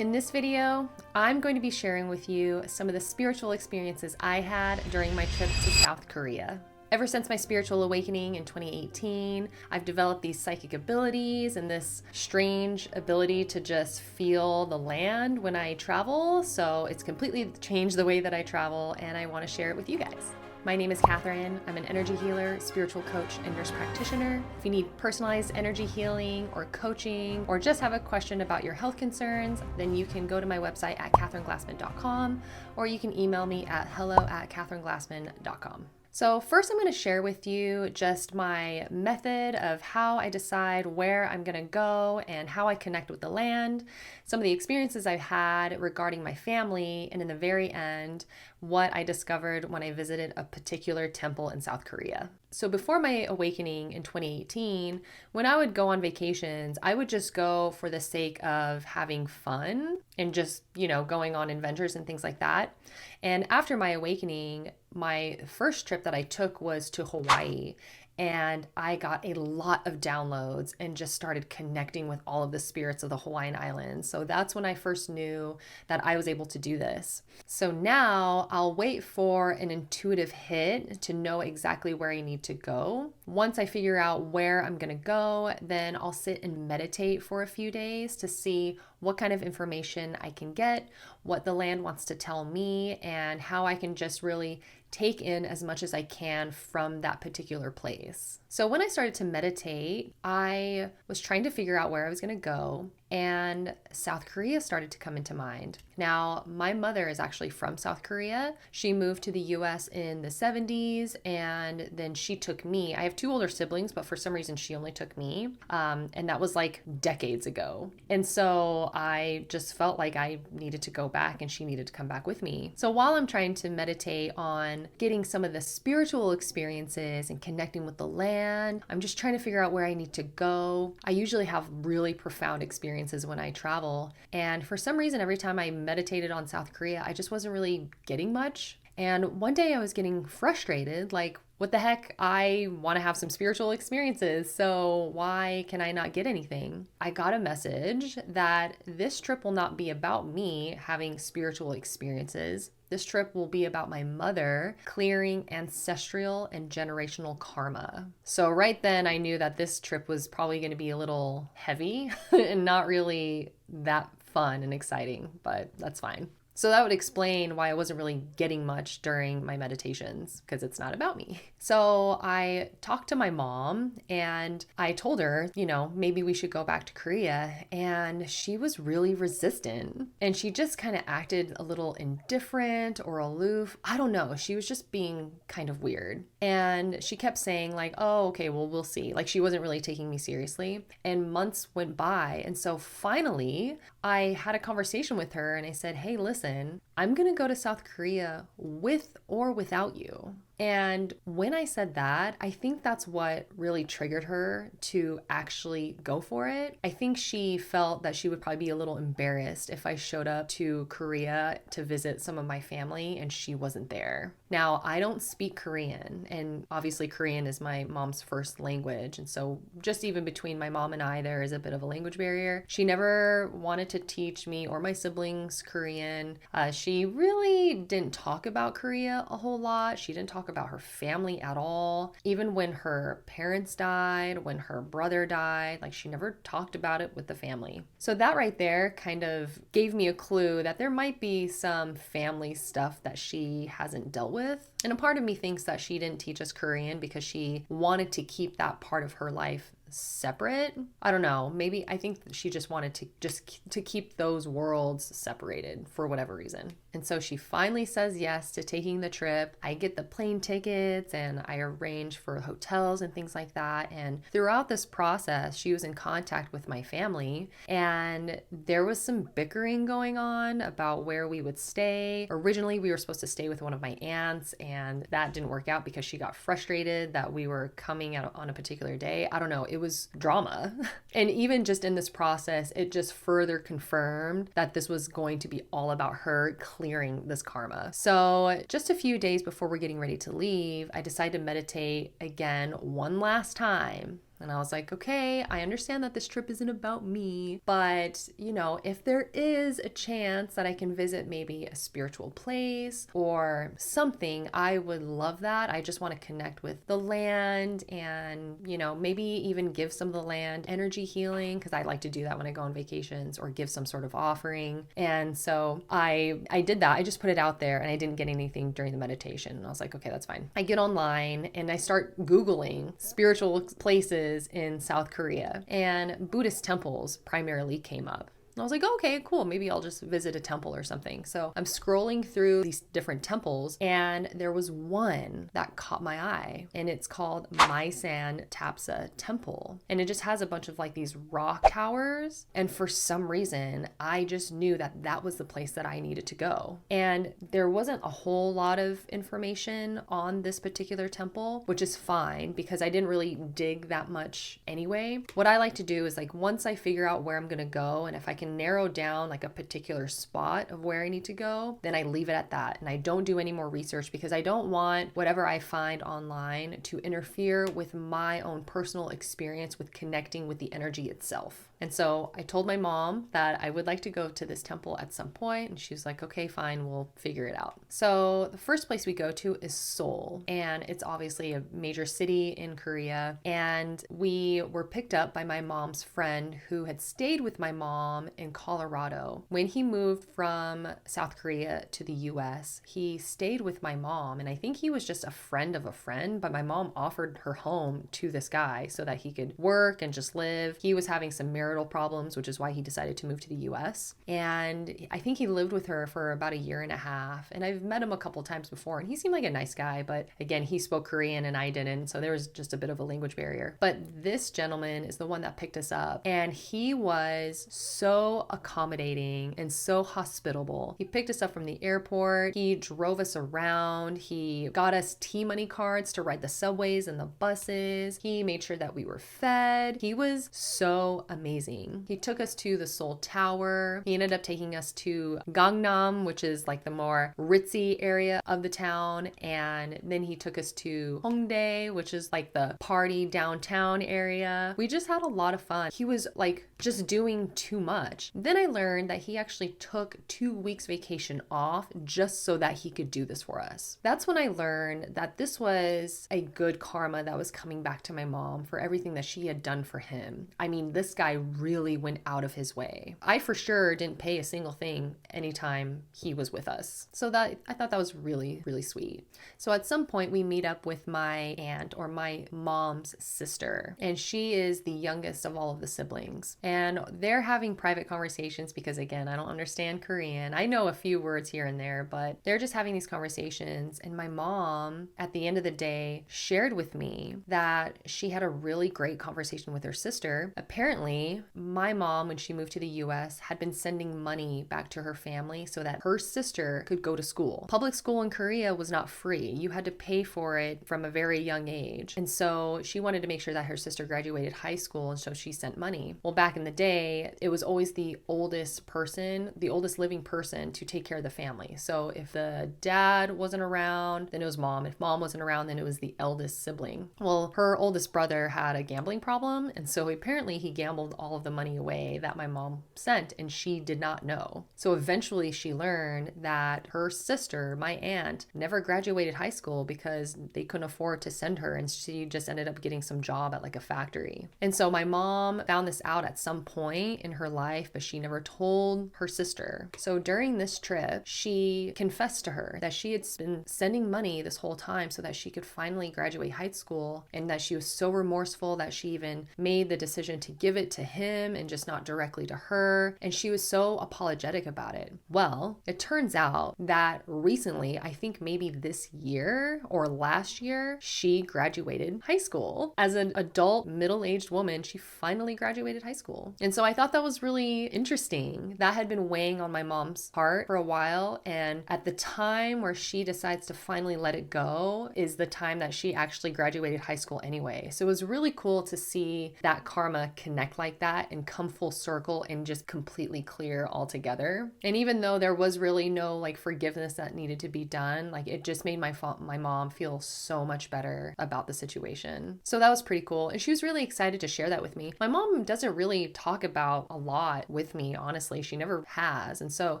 In this video, I'm going to be sharing with you some of the spiritual experiences I had during my trip to South Korea. Ever since my spiritual awakening in 2018, I've developed these psychic abilities and this strange ability to just feel the land when I travel. So it's completely changed the way that I travel, and I want to share it with you guys. My name is Catherine. I'm an energy healer, spiritual coach, and nurse practitioner. If you need personalized energy healing or coaching, or just have a question about your health concerns, then you can go to my website at catherineglassman.com, or you can email me at hello@catherineglassman.com. So first I'm going to share with you just my method of how I decide where I'm going to go and how I connect with the land, some of the experiences I've had regarding my family, and in the very end, what I discovered when I visited a particular temple in South Korea. So before my awakening in 2018, when I would go on vacations, I would just go for the sake of having fun and just, going on adventures and things like that. And after my awakening, my first trip that I took was to Hawaii. And I got a lot of downloads and just started connecting with all of the spirits of the Hawaiian Islands. So that's when I first knew that I was able to do this. So now I'll wait for an intuitive hit to know exactly where I need to go. Once I figure out where I'm going to go, then I'll sit and meditate for a few days to see what kind of information I can get, what the land wants to tell me, and how I can just really take in as much as I can from that particular place. So when I started to meditate, I was trying to figure out where I was going to go, and South Korea started to come into mind. Now, my mother is actually from South Korea. She moved to the US in the 70s, and then she took me. I have two older siblings, but for some reason she only took me. And that was like decades ago. And so I just felt like I needed to go back and she needed to come back with me. So while I'm trying to meditate on getting some of the spiritual experiences and connecting with the land, I'm just trying to figure out where I need to go. I usually have really profound experiences when I travel. And for some reason, every time I meditated on South Korea, I just wasn't really getting much. And one day I was getting frustrated, like, what the heck? I want to have some spiritual experiences, so why can I not get anything? I got a message that this trip will not be about me having spiritual experiences. This trip will be about my mother clearing ancestral and generational karma. So right then I knew that this trip was probably going to be a little heavy and not really that fun and exciting, but that's fine. So that would explain why I wasn't really getting much during my meditations, because it's not about me. So I talked to my mom and I told her, maybe we should go back to Korea. And she was really resistant. And she just kind of acted a little indifferent or aloof. I don't know. She was just being kind of weird. And she kept saying like, oh, okay, well, we'll see. Like, she wasn't really taking me seriously. And months went by. And so finally, I had a conversation with her and I said, hey, listen, I'm going to go to South Korea with or without you. And when I said that, I think that's what really triggered her to actually go for it. I think she felt that she would probably be a little embarrassed if I showed up to Korea to visit some of my family and she wasn't there. Now, I don't speak Korean, and obviously Korean is my mom's first language. And so just even between my mom and I, there is a bit of a language barrier. She never wanted to teach me or my siblings Korean. She really didn't talk about Korea a whole lot. She didn't talk about her family at all. Even when her parents died, when her brother died, like, she never talked about it with the family. So that right there kind of gave me a clue that there might be some family stuff that she hasn't dealt with. And a part of me thinks that she didn't teach us Korean because she wanted to keep that part of her life separate. I don't know. Maybe I think she just wanted to keep those worlds separated for whatever reason. And so she finally says yes to taking the trip. I get the plane tickets and I arrange for hotels and things like that. And throughout this process, she was in contact with my family, and there was some bickering going on about where we would stay. Originally, we were supposed to stay with one of my aunts, and that didn't work out because she got frustrated that we were coming out on a particular day. I don't know. It was drama. And even just in this process, it just further confirmed that this was going to be all about her clearing this karma. So just a few days before we're getting ready to leave, I decided to meditate again one last time. And I was like, okay, I understand that this trip isn't about me, but if there is a chance that I can visit maybe a spiritual place or something, I would love that. I just want to connect with the land and, maybe even give some of the land energy healing, because I like to do that when I go on vacations, or give some sort of offering. And so I did that. I just put it out there and I didn't get anything during the meditation. And I was like, okay, that's fine. I get online and I start Googling spiritual places in South Korea, and Buddhist temples primarily came up. I was like, okay, cool. Maybe I'll just visit a temple or something. So I'm scrolling through these different temples, and there was one that caught my eye, and it's called Maisan Tapsa Temple. And it just has a bunch of like these rock towers. And for some reason, I just knew that that was the place that I needed to go. And there wasn't a whole lot of information on this particular temple, which is fine because I didn't really dig that much anyway. What I like to do is, like, once I figure out where I'm going to go, and if I can narrow down like a particular spot of where I need to go, then I leave it at that. And I don't do any more research, because I don't want whatever I find online to interfere with my own personal experience with connecting with the energy itself. And so I told my mom that I would like to go to this temple at some point, and she was like, okay, fine, we'll figure it out. So the first place we go to is Seoul, and it's obviously a major city in Korea. And we were picked up by my mom's friend who had stayed with my mom in Colorado. When he moved from South Korea to the US, he stayed with my mom, and I think he was just a friend of a friend, but my mom offered her home to this guy so that he could work and just live. He was having some marital problems, which is why he decided to move to the US. And I think he lived with her for about a year and a half. And I've met him a couple times before, and he seemed like a nice guy, but again, he spoke Korean and I didn't, so there was just a bit of a language barrier. But this gentleman is the one that picked us up, and he was so accommodating and so hospitable. He picked us up from the airport. He drove us around. He got us T-money cards to ride the subways and the buses. He made sure that we were fed. He was so amazing. He took us to the Seoul Tower. He ended up taking us to Gangnam, which is like the more ritzy area of the town. And then he took us to Hongdae, which is like the party downtown area. We just had a lot of fun. He was like just doing too much. Then I learned that he actually took 2 weeks vacation off just so that he could do this for us. That's when I learned that this was a good karma that was coming back to my mom for everything that she had done for him. I mean, this guy really went out of his way. I for sure didn't pay a single thing anytime he was with us. So that I thought that was really, really sweet. So at some point we meet up with my aunt, or my mom's sister, and she is the youngest of all of the siblings. And they're having private conversations because, again, I don't understand Korean. I know a few words here and there, but they're just having these conversations. And my mom, at the end of the day, shared with me that she had a really great conversation with her sister. Apparently, my mom, when she moved to the US, had been sending money back to her family so that her sister could go to school. Public school in Korea was not free. You had to pay for it from a very young age. And so she wanted to make sure that her sister graduated high school, and so she sent money. Well, back in the day, it was always the oldest person, the oldest living person, to take care of the family. So if the dad wasn't around, then it was mom. If mom wasn't around, then it was the eldest sibling. Well, her oldest brother had a gambling problem, and so apparently he gambled all of the money away that my mom sent, and she did not know. So eventually she learned that her sister, my aunt, never graduated high school because they couldn't afford to send her, and she just ended up getting some job at like a factory. And so my mom found this out at some point in her life, but she never told her sister. So during this trip, she confessed to her that she had been sending money this whole time so that she could finally graduate high school, and that she was so remorseful that she even made the decision to give it to him and just not directly to her. And she was so apologetic about it. Well, it turns out that recently, I think maybe this year or last year, she graduated high school. As an adult, middle-aged woman, she finally graduated high school. And so I thought that was really really interesting. That had been weighing on my mom's heart for a while. And at the time where she decides to finally let it go is the time that she actually graduated high school anyway. So it was really cool to see that karma connect like that and come full circle and just completely clear altogether. And even though there was really no like forgiveness that needed to be done, like it just made my mom feel so much better about the situation. So that was pretty cool. And she was really excited to share that with me. My mom doesn't really talk about a lot with me, honestly. She never has. And so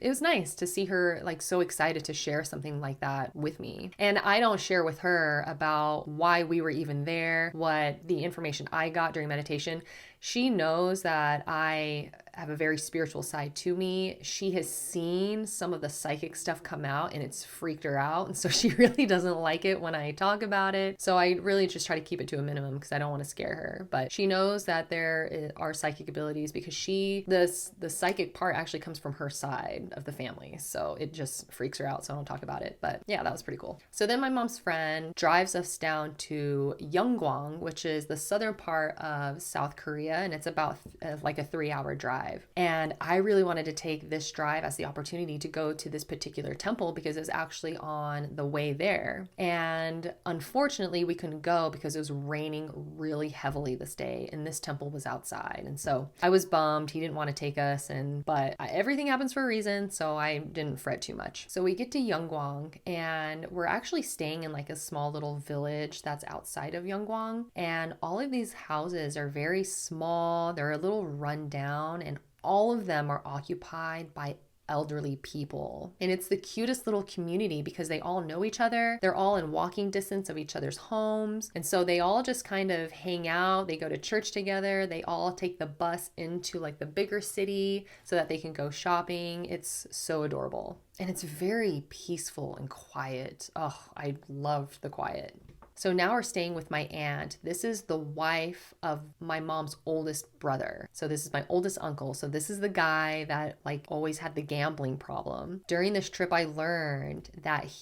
it was nice to see her like so excited to share something like that with me. And I don't share with her about why we were even there, what the information I got during meditation. She knows that I have a very spiritual side to me. She has seen some of the psychic stuff come out and it's freaked her out. And so she really doesn't like it when I talk about it. So I really just try to keep it to a minimum because I don't want to scare her. But she knows that there are psychic abilities because the psychic part actually comes from her side of the family. So it just freaks her out. So I don't talk about it. But yeah, that was pretty cool. So then my mom's friend drives us down to Yeonggwang, which is the southern part of South Korea. And it's about like a 3-hour drive. And I really wanted to take this drive as the opportunity to go to this particular temple because it was actually on the way there. And unfortunately, we couldn't go because it was raining really heavily this day and this temple was outside. And so I was bummed. He didn't want to take us, but everything happens for a reason, so I didn't fret too much. So we get to Yeonggwang and we're actually staying in like a small little village that's outside of Yeonggwang. And all of these houses are very small. They're a little run down and all of them are occupied by elderly people. And it's the cutest little community because they all know each other. They're all in walking distance of each other's homes. And so they all just kind of hang out. They go to church together. They all take the bus into like the bigger city so that they can go shopping. It's so adorable. And it's very peaceful and quiet. Oh, I love the quiet. So now we're staying with my aunt. This is the wife of my mom's oldest brother. So this is my oldest uncle. So this is the guy that like always had the gambling problem. During this trip, I learned that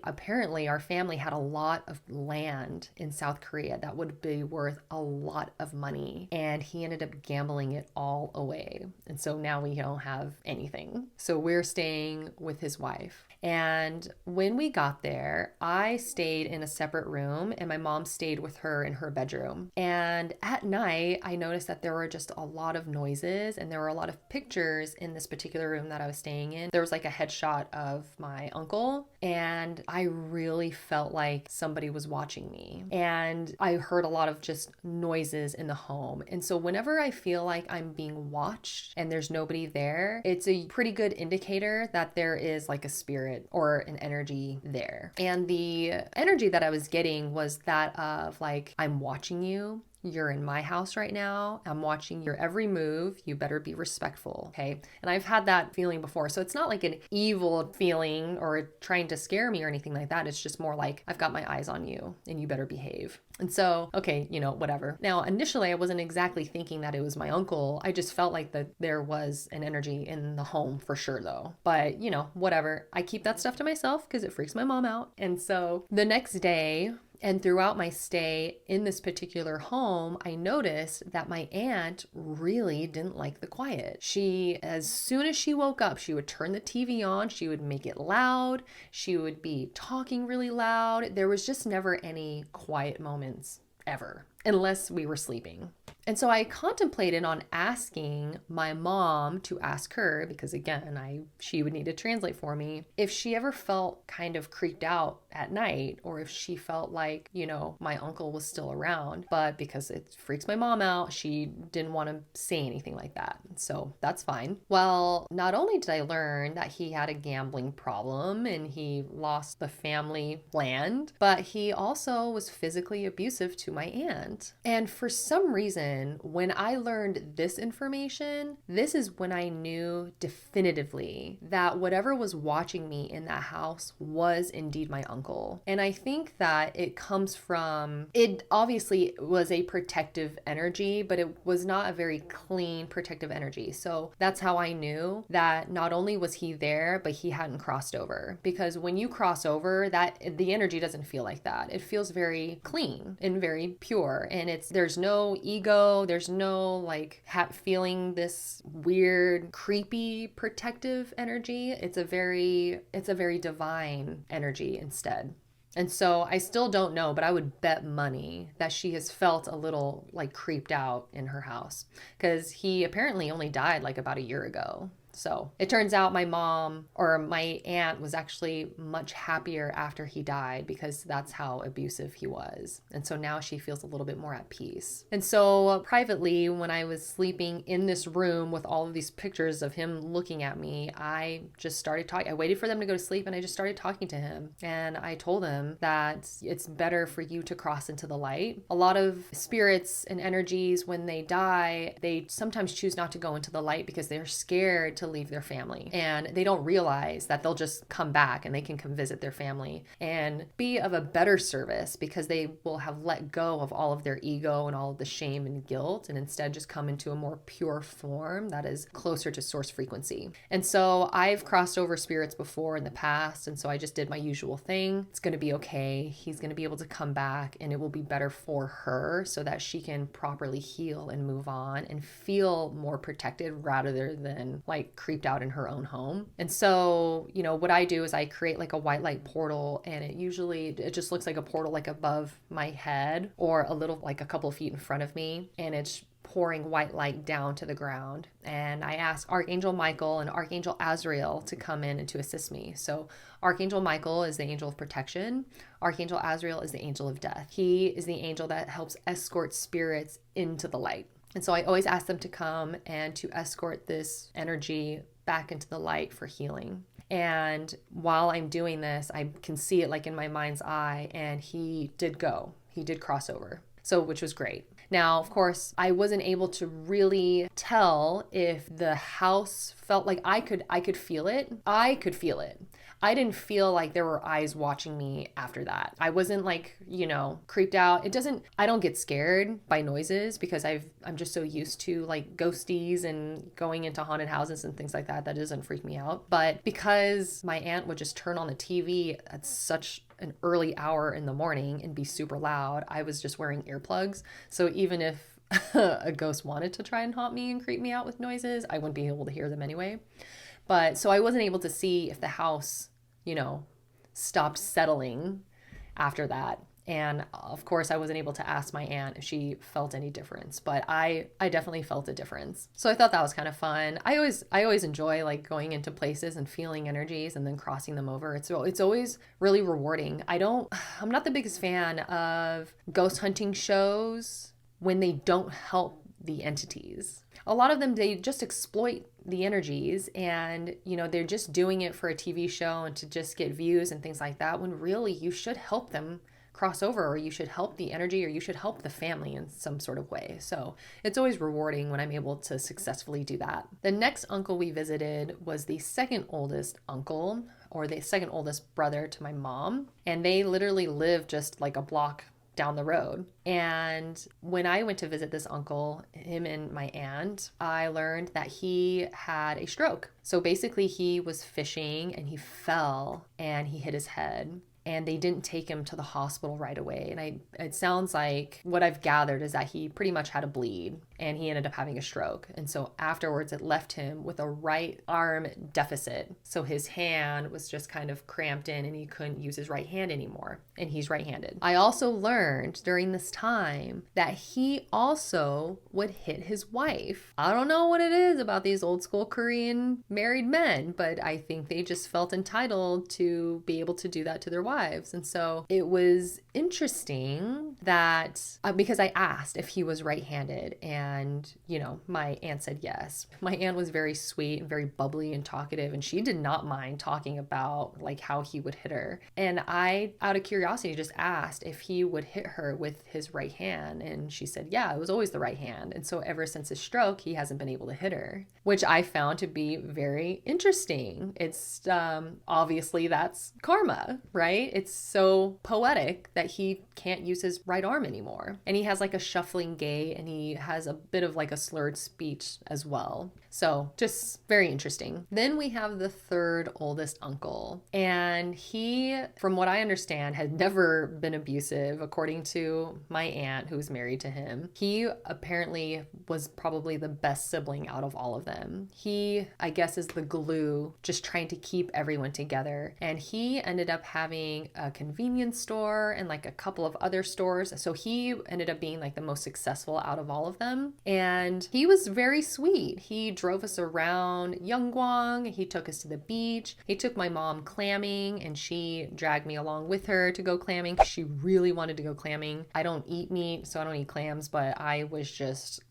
apparently our family had a lot of land in South Korea that would be worth a lot of money. And he ended up gambling it all away. And so now we don't have anything. So we're staying with his wife. And when we got there, I stayed in a separate room and my mom stayed with her in her bedroom. And at night, I noticed that there were just a lot of noises and there were a lot of pictures in this particular room that I was staying in. There was like a headshot of my uncle and I really felt like somebody was watching me. And I heard a lot of just noises in the home. And so whenever I feel like I'm being watched and there's nobody there, it's a pretty good indicator that there is like a spirit or an energy there. And the energy that I was getting was that of like, I'm watching you. You're in my house right now. I'm watching your every move. You better be respectful. Okay. And I've had that feeling before. So it's not like an evil feeling or trying to scare me or anything like that. It's just more like I've got my eyes on you and you better behave. And so, okay, whatever. Now, initially, I wasn't exactly thinking that it was my uncle. I just felt like that there was an energy in the home for sure, though. But, whatever. I keep that stuff to myself because it freaks my mom out. And so the next day, and throughout my stay in this particular home, I noticed that my aunt really didn't like the quiet. As soon as she woke up, she would turn the TV on, she would make it loud, she would be talking really loud. There was just never any quiet moments ever, unless we were sleeping. And so I contemplated on asking my mom to ask her, because again, she would need to translate for me, if she ever felt kind of creeped out at night, or if she felt like, my uncle was still around. But because it freaks my mom out, she didn't want to say anything like that. So that's fine. Well, not only did I learn that he had a gambling problem and he lost the family land, but he also was physically abusive to my aunt. And for some reason, when I learned this information, this is when I knew definitively that whatever was watching me in that house was indeed my uncle. And I think that it comes from, it obviously was a protective energy, but it was not a very clean protective energy. So that's how I knew that not only was he there, but he hadn't crossed over. Because when you cross over, the energy doesn't feel like that. It feels very clean and very pure. And there's no ego there's no like feeling this weird, creepy, protective energy. It's a very divine energy instead. And so I still don't know, but I would bet money that she has felt a little like creeped out in her house, because he apparently only died like about a year ago. So it turns out my mom or my aunt was actually much happier after he died, because that's how abusive he was. And so now she feels a little bit more at peace. And so privately, when I was sleeping in this room with all of these pictures of him looking at me, I just started talking. I waited for them to go to sleep and I just started talking to him. And I told him that it's better for you to cross into the light. A lot of spirits and energies, when they die, they sometimes choose not to go into the light because they're scared to leave their family, and they don't realize that they'll just come back and they can come visit their family and be of a better service, because they will have let go of all of their ego and all of the shame and guilt, and instead just come into a more pure form that is closer to source frequency. And so I've crossed over spirits before in the past, and so I just did my usual thing. It's going to be okay. He's going to be able to come back, and it will be better for her so that she can properly heal and move on and feel more protected rather than like creeped out in her own home. And so, what I do is I create like a white light portal, and it just looks like a portal like above my head or a little like a couple of feet in front of me, and it's pouring white light down to the ground. And I ask Archangel Michael and Archangel Azrael to come in and to assist me. So Archangel Michael is the angel of protection. Archangel Azrael is the angel of death. He is the angel that helps escort spirits into the light. And so I always ask them to come and to escort this energy back into the light for healing. And while I'm doing this, I can see it like in my mind's eye, and he did cross over. So, which was great. Now, of course, I wasn't able to really tell if the house felt like I could feel it. I could feel it. I didn't feel like there were eyes watching me after that. I wasn't like, creeped out. I don't get scared by noises because I'm just so used to like ghosties and going into haunted houses and things like that. That doesn't freak me out. But because my aunt would just turn on the TV at such an early hour in the morning and be super loud, I was just wearing earplugs. So even if a ghost wanted to try and haunt me and creep me out with noises, I wouldn't be able to hear them anyway. But so I wasn't able to see if the house, stopped settling after that. And of course, I wasn't able to ask my aunt if she felt any difference, but I definitely felt a difference. So I thought that was kind of fun. I always enjoy like going into places and feeling energies and then crossing them over. It's always really rewarding. I'm not the biggest fan of ghost hunting shows when they don't help the entities. A lot of them, they just exploit the energies, and they're just doing it for a TV show and to just get views and things like that, when really you should help them cross over, or you should help the energy, or you should help the family in some sort of way. So it's always rewarding when I'm able to successfully do that. The next uncle we visited was the second oldest uncle, or the second oldest brother to my mom, and they literally live just like a block down the road. And when I went to visit this uncle, him and my aunt, I learned that he had a stroke. So basically he was fishing and he fell and he hit his head, and they didn't take him to the hospital right away. And it sounds like what I've gathered is that he pretty much had a bleed and he ended up having a stroke. And so afterwards it left him with a right arm deficit. So his hand was just kind of cramped in and he couldn't use his right hand anymore. And he's right-handed. I also learned during this time that he also would hit his wife. I don't know what it is about these old school Korean married men, but I think they just felt entitled to be able to do that to their wives. And so it was interesting that because I asked if he was right-handed, and my aunt said yes. My aunt was very sweet and very bubbly and talkative, and she did not mind talking about like how he would hit her. And I, out of curiosity, just asked if he would hit her with his right hand, and she said yeah, it was always the right hand. And so ever since his stroke, he hasn't been able to hit her, which I found to be very interesting. It's obviously that's karma, right? It's so poetic that he can't use his right arm anymore, and he has like a shuffling gait, and he has a bit of like a slurred speech as well. So just very interesting. Then we have the third oldest uncle, and he, from what I understand, had never been abusive, according to my aunt who was married to him. He apparently was probably the best sibling out of all of them. He, I guess, is the glue, just trying to keep everyone together. And he ended up having a convenience store and like a couple of other stores. So he ended up being like the most successful out of all of them. And he was very sweet. He drove us around Yungwang. He took us to the beach. He took my mom clamming, and she dragged me along with her to go clamming. She really wanted to go clamming. I don't eat meat, so I don't eat clams, but I was just...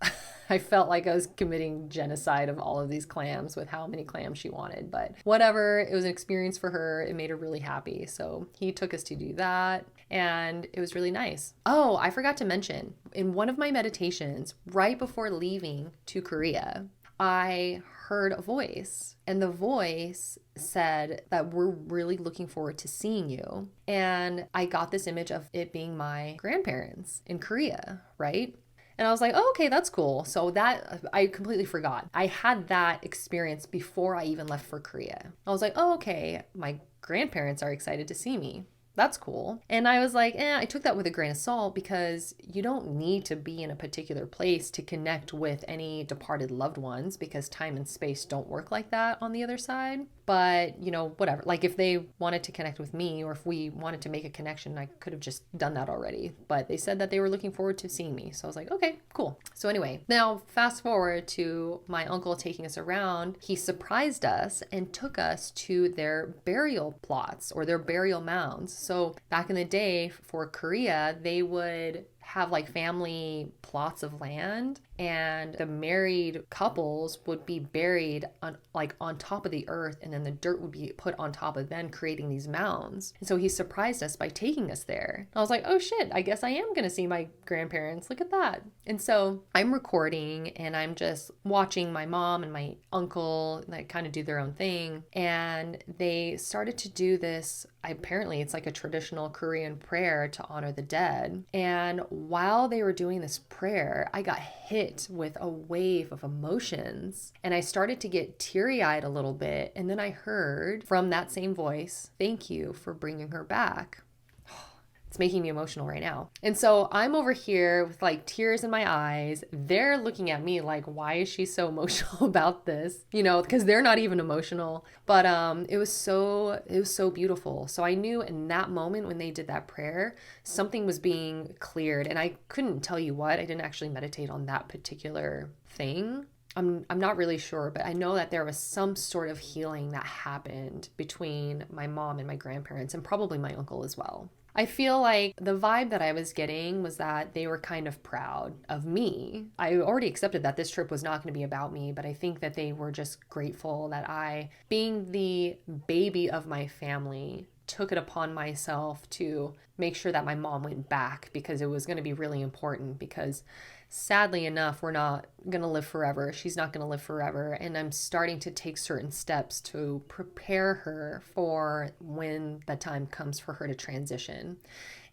I felt like I was committing genocide of all of these clams with how many clams she wanted, but whatever. It was an experience for her. It made her really happy. So he took us to do that, and it was really nice. Oh, I forgot to mention, in one of my meditations, right before leaving to Korea, I heard a voice, and the voice said that we're really looking forward to seeing you. And I got this image of it being my grandparents in Korea, right? And I was like, oh, okay, that's cool. So that, I completely forgot. I had that experience before I even left for Korea. I was like, oh, okay, my grandparents are excited to see me. That's cool. And I was like, I took that with a grain of salt, because you don't need to be in a particular place to connect with any departed loved ones, because time and space don't work like that on the other side. But, you know, whatever. Like if they wanted to connect with me, or if we wanted to make a connection, I could have just done that already. But they said that they were looking forward to seeing me. So I was like, okay, cool. So anyway, now fast forward to my uncle taking us around. He surprised us and took us to their burial plots, or their burial mounds. So back in the day for Korea, they would have like family plots of land, and the married couples would be buried on top of the earth, and then the dirt would be put on top of them, creating these mounds. And so he surprised us by taking us there. I was like, oh shit, I guess I am gonna see my grandparents. Look at that. And so I'm recording, and I'm just watching my mom and my uncle like kind of do their own thing, and they started to do this. Apparently it's like a traditional Korean prayer to honor the dead. And while they were doing this prayer, I got hit with a wave of emotions, and I started to get teary-eyed a little bit. And then I heard from that same voice, "Thank you for bringing her back." It's making me emotional right now. And so I'm over here with like tears in my eyes. They're looking at me like, why is she so emotional about this? You know, because they're not even emotional. But it was so beautiful. So I knew in that moment when they did that prayer, something was being cleared. And I couldn't tell you what. I didn't actually meditate on that particular thing. I'm not really sure, but I know that there was some sort of healing that happened between my mom and my grandparents, and probably my uncle as well. I feel like the vibe that I was getting was that they were kind of proud of me. I already accepted that this trip was not going to be about me, but I think that they were just grateful that I, being the baby of my family, took it upon myself to make sure that my mom went back, because it was going to be really important, because sadly enough, we're not going to live forever. She's not going to live forever. And I'm starting to take certain steps to prepare her for when the time comes for her to transition.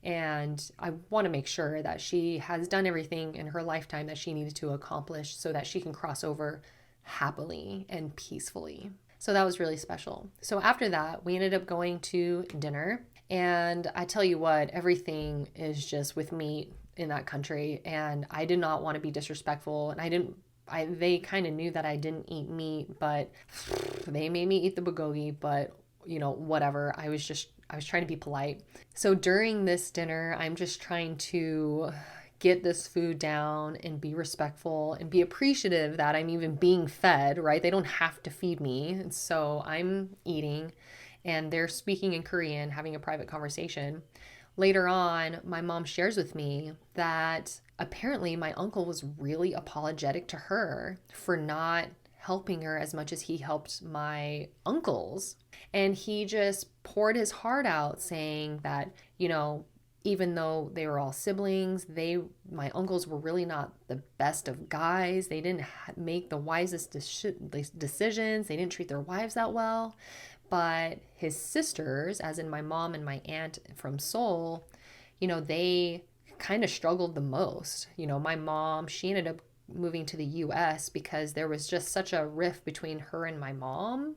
And I want to make sure that she has done everything in her lifetime that she needed to accomplish so that she can cross over happily and peacefully. So that was really special. So after that, we ended up going to dinner. And I tell you what, everything is just with meat in that country, and I did not want to be disrespectful, and they kind of knew that I didn't eat meat, but they made me eat the bulgogi, but you know, whatever. I was trying to be polite. So during this dinner, I'm just trying to get this food down and be respectful and be appreciative that I'm even being fed, right? They don't have to feed me. And so I'm eating, and they're speaking in Korean, having a private conversation. Later on, my mom shares with me that apparently my uncle was really apologetic to her for not helping her as much as he helped my uncles. And he just poured his heart out, saying that, you know, even though they were all siblings, my uncles were really not the best of guys. They didn't make the wisest decisions. They didn't treat their wives that well. But his sisters, as in my mom and my aunt from Seoul, you know, they kind of struggled the most. You know, my mom, she ended up moving to the US because there was just such a rift between her and my mom.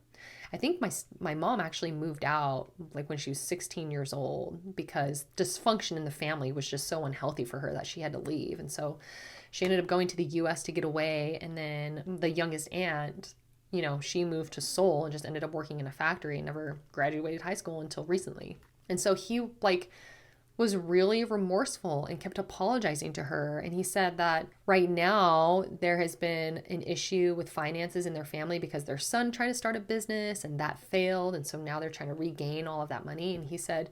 I think my mom actually moved out like when she was 16 years old because dysfunction in the family was just so unhealthy for her that she had to leave. And so she ended up going to the US to get away. And then the youngest aunt, she moved to Seoul and just ended up working in a factory and never graduated high school until recently. And so he was really remorseful and kept apologizing to her. And he said that right now there has been an issue with finances in their family because their son tried to start a business and that failed. And so now they're trying to regain all of that money. And he said,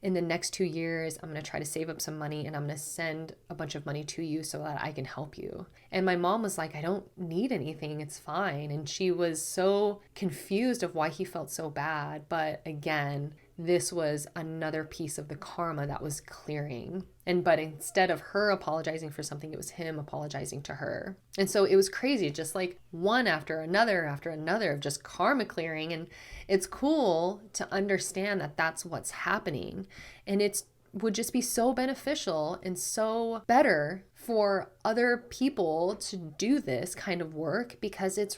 in the next 2 years, I'm going to try to save up some money and I'm going to send a bunch of money to you so that I can help you. And my mom was like, I don't need anything. It's fine. And she was so confused of why he felt so bad. But again, this was another piece of the karma that was clearing. But instead of her apologizing for something, it was him apologizing to her. And so it was crazy, just like one after another of just karma clearing. And it's cool to understand that that's what's happening. And it would just be so beneficial and so better for other people to do this kind of work because it's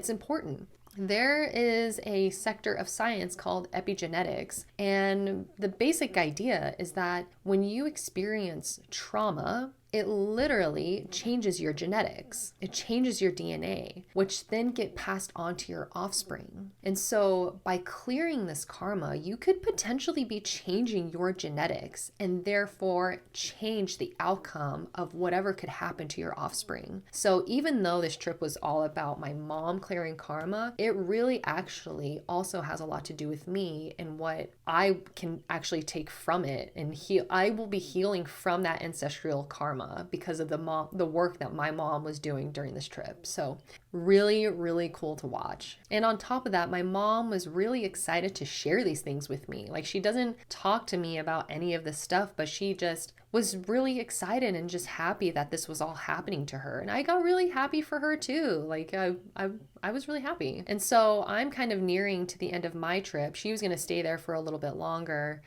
important. There is a sector of science called epigenetics, and the basic idea is that when you experience trauma, it literally changes your genetics. It changes your DNA, which then get passed on to your offspring. And so by clearing this karma, you could potentially be changing your genetics and therefore change the outcome of whatever could happen to your offspring. So even though this trip was all about my mom clearing karma, it really actually also has a lot to do with me and what I can actually take from it and heal. I will be healing from that ancestral karma because of the work that my mom was doing during this trip. So really, really cool to watch. And on top of that, my mom was really excited to share these things with me. Like, she doesn't talk to me about any of this stuff, but she just was really excited and just happy that this was all happening to her. And I got really happy for her too. Like, I was really happy. And so I'm kind of nearing to the end of my trip. She was going to stay there for a little bit longer.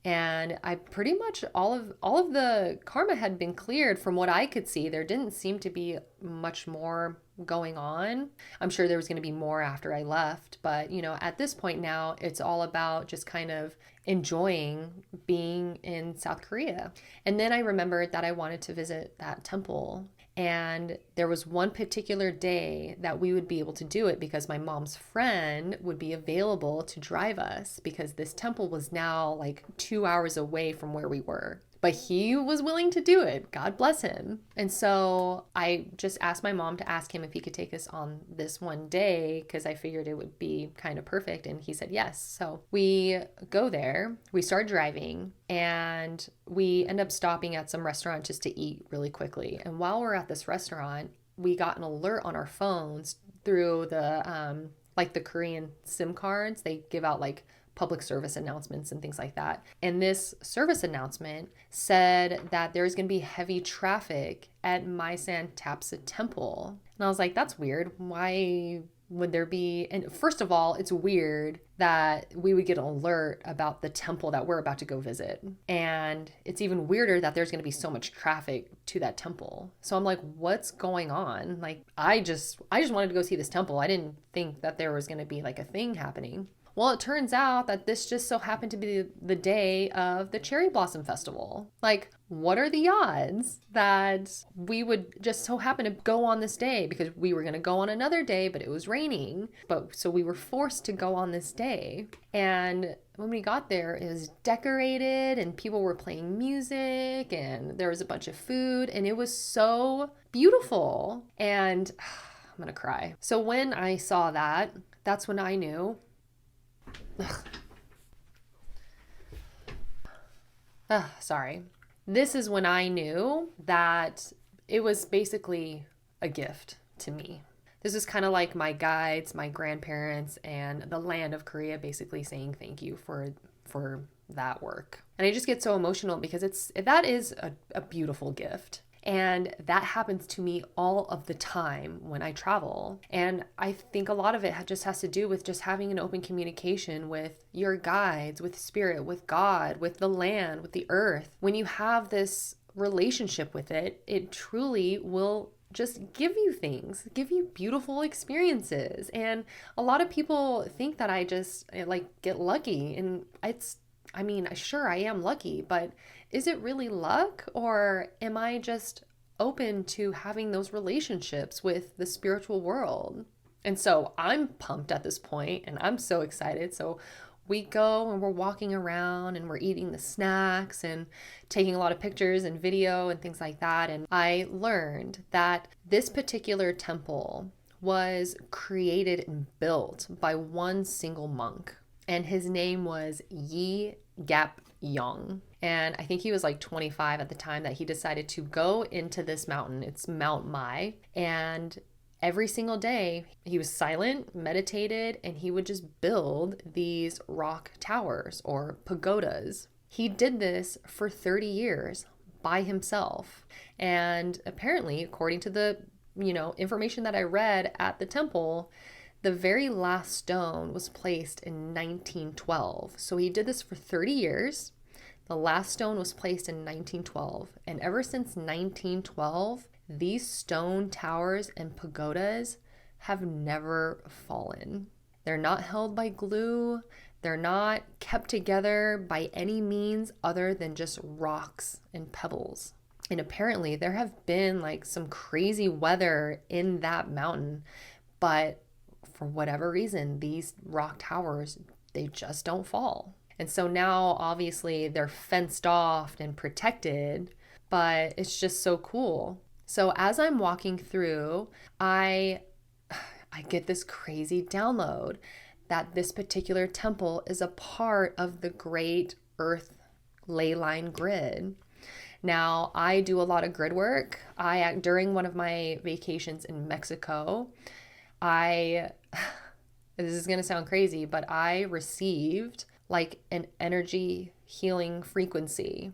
And I pretty much all of the karma had been cleared from what I could see. There didn't seem to be much more going on. I'm sure there was going to be more after I left, but at this point now, it's all about just kind of enjoying being in South Korea. And then I remembered that I wanted to visit that temple. And there was one particular day that we would be able to do it because my mom's friend would be available to drive us because this temple was now like 2 hours away from where we were. But he was willing to do it. God bless him. And so I just asked my mom to ask him if he could take us on this one day because I figured it would be kind of perfect. And he said yes. So we go there, we start driving, and we end up stopping at some restaurant just to eat really quickly. And while we're at this restaurant, we got an alert on our phones through the the Korean SIM cards. They give out like public service announcements and things like that. And this service announcement said that there's going to be heavy traffic at Maisan Tapsa Temple. And I was like, that's weird. Why would there be? And first of all, it's weird that we would get an alert about the temple that we're about to go visit. And it's even weirder that there's going to be so much traffic to that temple. So I'm like, what's going on? Like, I just wanted to go see this temple. I didn't think that there was going to be like a thing happening. Well, it turns out that this just so happened to be the day of the Cherry Blossom Festival. Like, what are the odds that we would just so happen to go on this day? Because we were going to go on another day, but it was raining. So we were forced to go on this day. And when we got there, it was decorated and people were playing music and there was a bunch of food and it was so beautiful. And I'm going to cry. So when I saw that, that's when I knew. Sorry. This is when I knew that it was basically a gift to me. This is kind of like my guides, my grandparents, and the land of Korea basically saying thank you for that work. And I just get so emotional because that is a beautiful gift. And that happens to me all of the time when I travel. And I think a lot of it just has to do with just having an open communication with your guides, with spirit, with God, with the land, with the earth. When you have this relationship with it, it truly will just give you things, give you beautiful experiences. And a lot of people think that I just like get lucky, and sure, I am lucky, but is it really luck, or am I just open to having those relationships with the spiritual world? And so I'm pumped at this point and I'm so excited. So we go and we're walking around and we're eating the snacks and taking a lot of pictures and video and things like that. And I learned that this particular temple was created and built by one single monk, and his name was Yi Gap Young. And I think he was like 25 at the time that he decided to go into this mountain. It's Mount Mai. And every single day he was silent, meditated, and he would just build these rock towers or pagodas. He did this for 30 years by himself. And apparently, according to the, information that I read at the temple, the very last stone was placed in 1912. So he did this for 30 years. The last stone was placed in 1912. And ever since 1912, these stone towers and pagodas have never fallen. They're not held by glue. They're not kept together by any means other than just rocks and pebbles. And apparently there have been like some crazy weather in that mountain, but for whatever reason, these rock towers, they just don't fall. And so now obviously they're fenced off and protected, but it's just so cool. So as I'm walking through, I get this crazy download that this particular temple is a part of the great earth ley line grid. Now, I do a lot of grid work. During one of my vacations in Mexico, this is going to sound crazy, but I received like an energy healing frequency.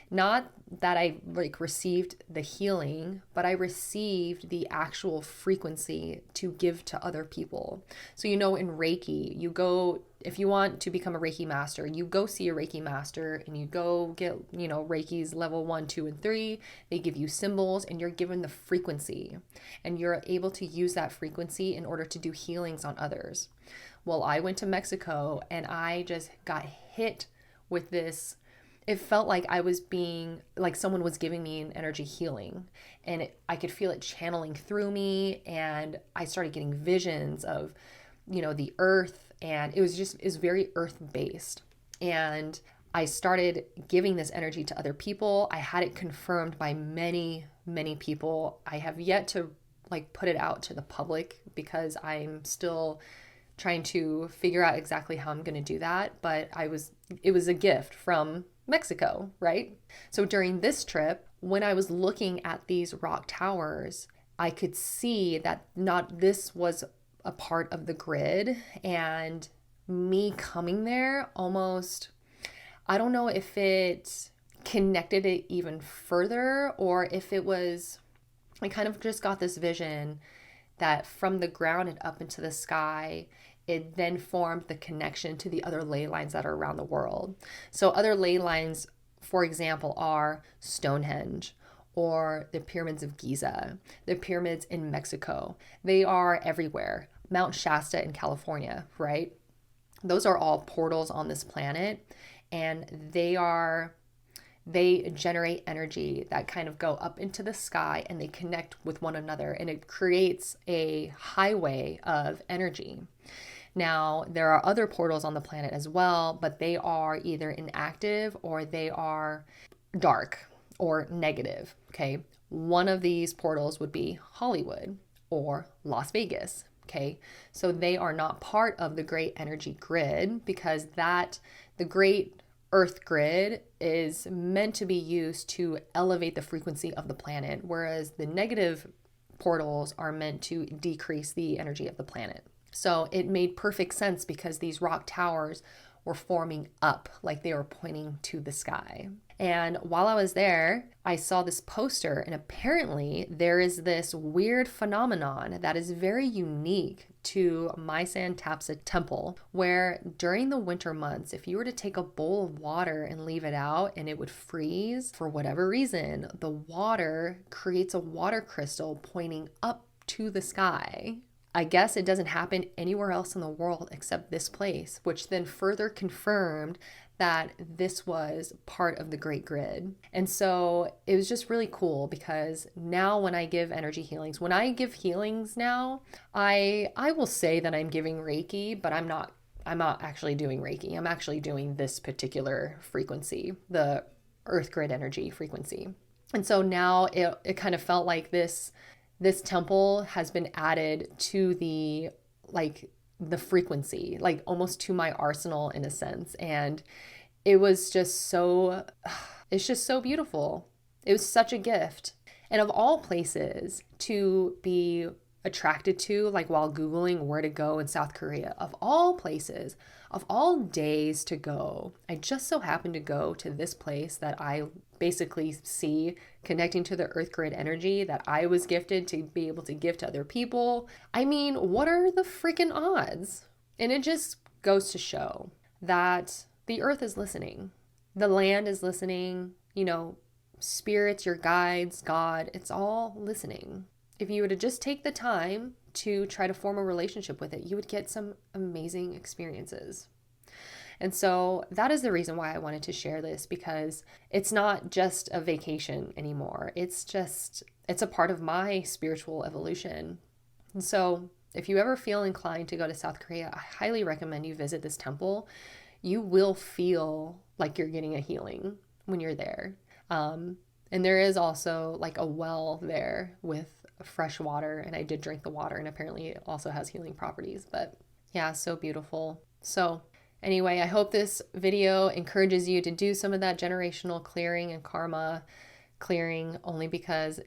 Not that I like received the healing, but I received the actual frequency to give to other people. So, in Reiki, you go, if you want to become a Reiki master, you go see a Reiki master and you go get, Reiki's level 1, 2, and 3. They give you symbols and you're given the frequency, and you're able to use that frequency in order to do healings on others. Well, I went to Mexico and I just got hit with this. It felt like I was being, like someone was giving me an energy healing, and I could feel it channeling through me, and I started getting visions of, the earth, and it was very earth-based. And I started giving this energy to other people. I had it confirmed by many, many people. I have yet to put it out to the public because I'm still trying to figure out exactly how I'm going to do that. But it was a gift from Mexico, right? So during this trip, when I was looking at these rock towers, I could see that this was a part of the grid, and me coming there almost, I don't know if it connected it even further or if it was, I kind of just got this vision that from the ground and up into the sky, it then formed the connection to the other ley lines that are around the world. So other ley lines, for example, are Stonehenge or the pyramids of Giza, the pyramids in Mexico. They are everywhere. Mount Shasta in California, right? Those are all portals on this planet, and they generate energy that kind of go up into the sky and they connect with one another, and it creates a highway of energy. Now, there are other portals on the planet as well, but they are either inactive or they are dark or negative, okay? One of these portals would be Hollywood or Las Vegas, okay? So they are not part of the great energy grid because the great Earth grid is meant to be used to elevate the frequency of the planet, whereas the negative portals are meant to decrease the energy of the planet. So it made perfect sense because these rock towers were forming up like they were pointing to the sky. And while I was there, I saw this poster, and apparently there is this weird phenomenon that is very unique to Maisan Tapsa Temple, where during the winter months, if you were to take a bowl of water and leave it out and it would freeze for whatever reason, the water creates a water crystal pointing up to the sky. I guess it doesn't happen anywhere else in the world except this place, which then further confirmed that this was part of the Great Grid. And so it was just really cool because now when I give energy healings, when I give healings now, I will say that I'm giving Reiki, but I'm not actually doing Reiki. I'm actually doing this particular frequency, the Earth Grid energy frequency. And so now it kind of felt like this temple has been added to the frequency, like almost to my arsenal in a sense. And it was just so, it's just so beautiful. It was such a gift. And of all places to be attracted to, like while Googling where to go in South Korea, of all places, of all days to go, I just so happened to go to this place that I basically see connecting to the Earth Grid energy that I was gifted to be able to give to other people. I mean, what are the freaking odds? And it just goes to show that the earth is listening. The land is listening, spirits, your guides, God, it's all listening. If you were to just take the time to try to form a relationship with it, you would get some amazing experiences. And so that is the reason why I wanted to share this, because it's not just a vacation anymore. It's a part of my spiritual evolution. And so if you ever feel inclined to go to South Korea, I highly recommend you visit this temple. You will feel like you're getting a healing when you're there. And there is also like a well there with fresh water, and I did drink the water, and apparently it also has healing properties. But yeah, so beautiful. So anyway, I hope this video encourages you to do some of that generational clearing and karma clearing, only because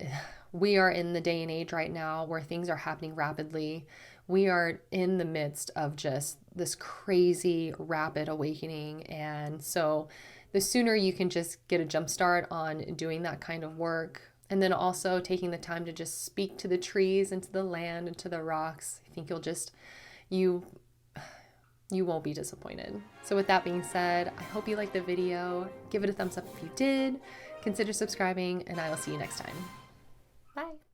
we are in the day and age right now where things are happening rapidly. We are in the midst of just this crazy rapid awakening. And so the sooner you can just get a jump start on doing that kind of work, and then also taking the time to just speak to the trees and to the land and to the rocks, I think you won't be disappointed. So with that being said, I hope you liked the video. Give it a thumbs up if you did. Consider subscribing, and I will see you next time. Bye.